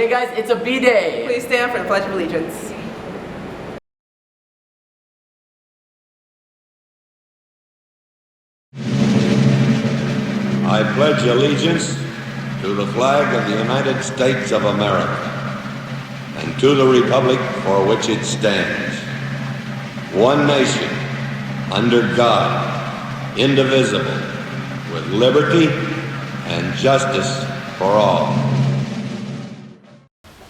Okay guys, it's a B-Day. Please stand for the Pledge of Allegiance. I pledge allegiance to the flag of the United States of America and to the republic for which it stands, one nation, under God, indivisible, with liberty and justice for all.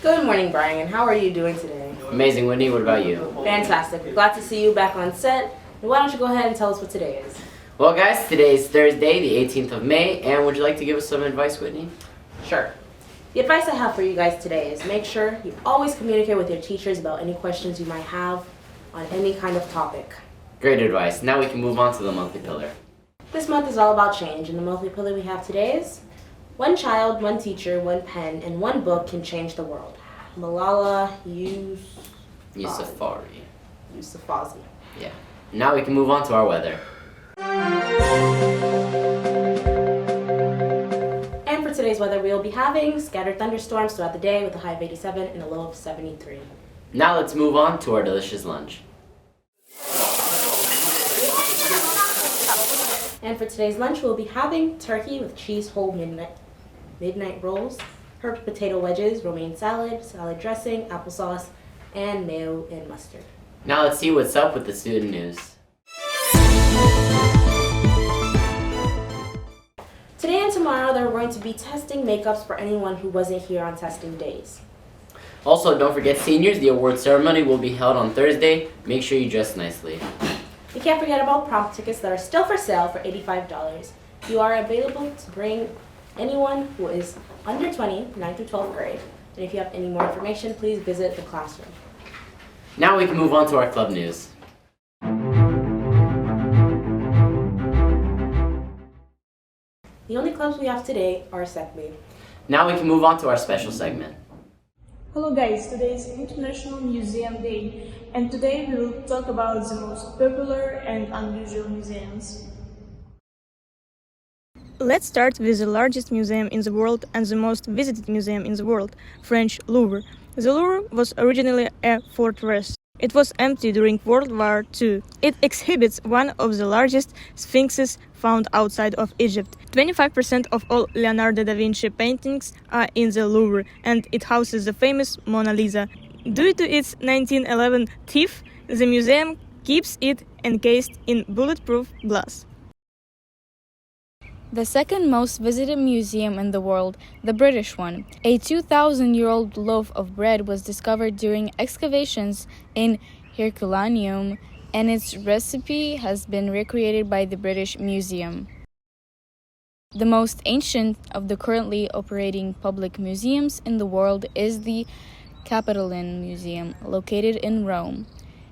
Good morning, Brian. How are you doing today? Amazing, Whitney. What about you? Fantastic. Glad to see you back on set. And why don't you go ahead and tell us what today is? Well guys, today is Thursday, the 18th of May, and would you like to give us some advice, Whitney? Sure. The advice I have for you guys today is make sure you always communicate with your teachers about any questions you might have on any kind of topic. Great advice. Now we can move on to the monthly pillar. This month is all about change, and the monthly pillar we have today is one child, one teacher, one pen, and one book can change the world. Malala Yousafzai. Yousafzai. Yeah. Now we can move on to our weather. And for today's weather, we will be having scattered thunderstorms throughout the day with a high of 87 and a low of 73. Now let's move on to our delicious lunch. And for today's lunch, we'll be having turkey with cheese whole midnight rolls, herb potato wedges, romaine salad, salad dressing, applesauce, and mayo and mustard. Now let's see what's up with the student news. Today and tomorrow, they're going to be testing makeups for anyone who wasn't here on testing days. Also, don't forget seniors, the award ceremony will be held on Thursday. Make sure you dress nicely. You can't forget about prom tickets that are still for sale for $85. You are available to bring anyone who is under 20, 9th through 12th grade. And if you have any more information, please visit the classroom. Now we can move on to our club news. The only clubs we have today are SECB. Now we can move on to our special segment. Hello guys, today is International Museum Day, and today we will talk about the most popular and unusual museums. Let's start with the largest museum in the world and the most visited museum in the world, French Louvre. The Louvre was originally a fortress. It was empty during World War II. It exhibits one of the largest sphinxes found outside of Egypt. 25% of all Leonardo da Vinci paintings are in the Louvre, and it houses the famous Mona Lisa. Due to its 1911 thief, the museum keeps it encased in bulletproof glass. The second most visited museum in the world, the British one. A 2,000-year-old loaf of bread was discovered during excavations in Herculaneum, and its recipe has been recreated by the British Museum. The most ancient of the currently operating public museums in the world is the Capitoline Museum, located in Rome.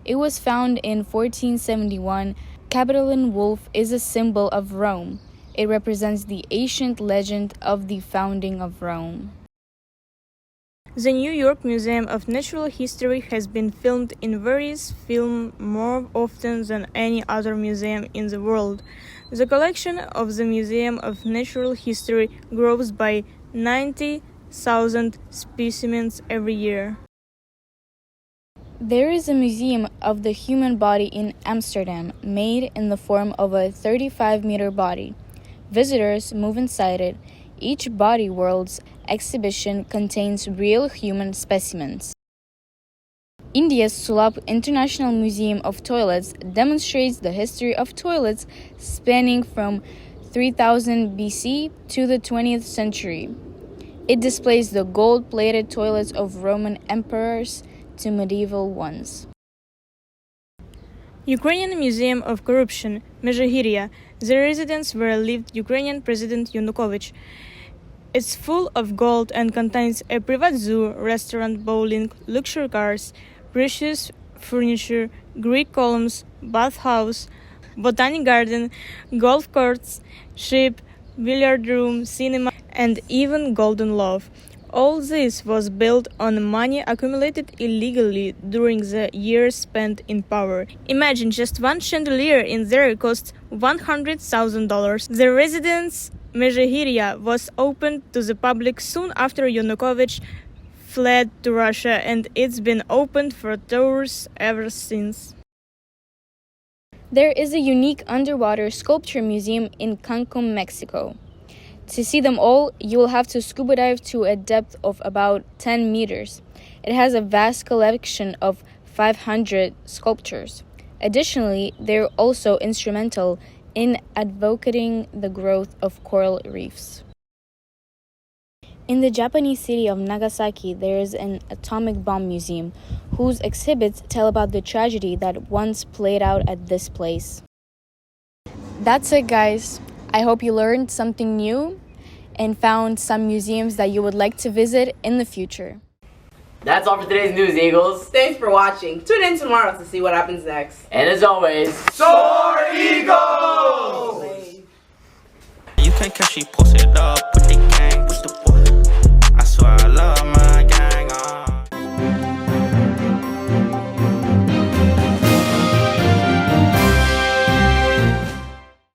It was found in 1471. Capitoline wolf is a symbol of Rome. It represents the ancient legend of the founding of Rome. The New York Museum of Natural History has been filmed in various films more often than any other museum in the world. The collection of the Museum of Natural History grows by 90,000 specimens every year. There is a museum of the human body in Amsterdam, made in the form of a 35-meter body. Visitors move inside it. Each Body Worlds exhibition contains real human specimens. India's Sulabh International Museum of Toilets demonstrates the history of toilets spanning from 3000 BC to the 20th century. It displays the gold-plated toilets of Roman emperors to medieval ones. Ukrainian Museum of Corruption, Mezhegorye, the residence where lived Ukrainian President Yanukovych. It's full of gold and contains a private zoo, restaurant, bowling, luxury cars, precious furniture, Greek columns, bathhouse, botanic garden, golf courts, ship, billiard room, cinema, and even Golden Loaf. All this was built on money accumulated illegally during the years spent in power. Imagine just one chandelier in there costs $100,000. The residence Mezhegorye was opened to the public soon after Yanukovych fled to Russia, and it's been opened for tours ever since. There is a unique underwater sculpture museum in Cancun, Mexico. To see them all, you will have to scuba dive to a depth of about 10 meters. It has a vast collection of 500 sculptures. Additionally, they're also instrumental in advocating the growth of coral reefs. In the Japanese city of Nagasaki, there is an atomic bomb museum whose exhibits tell about the tragedy that once played out at this place. That's it, guys. I hope you learned something new and found some museums that you would like to visit in the future. That's all for today's news, Eagles. Thanks for watching. Tune in tomorrow to see what happens next. And as always, Soar Eagles! You can't catch me posted up with the gang with the boys.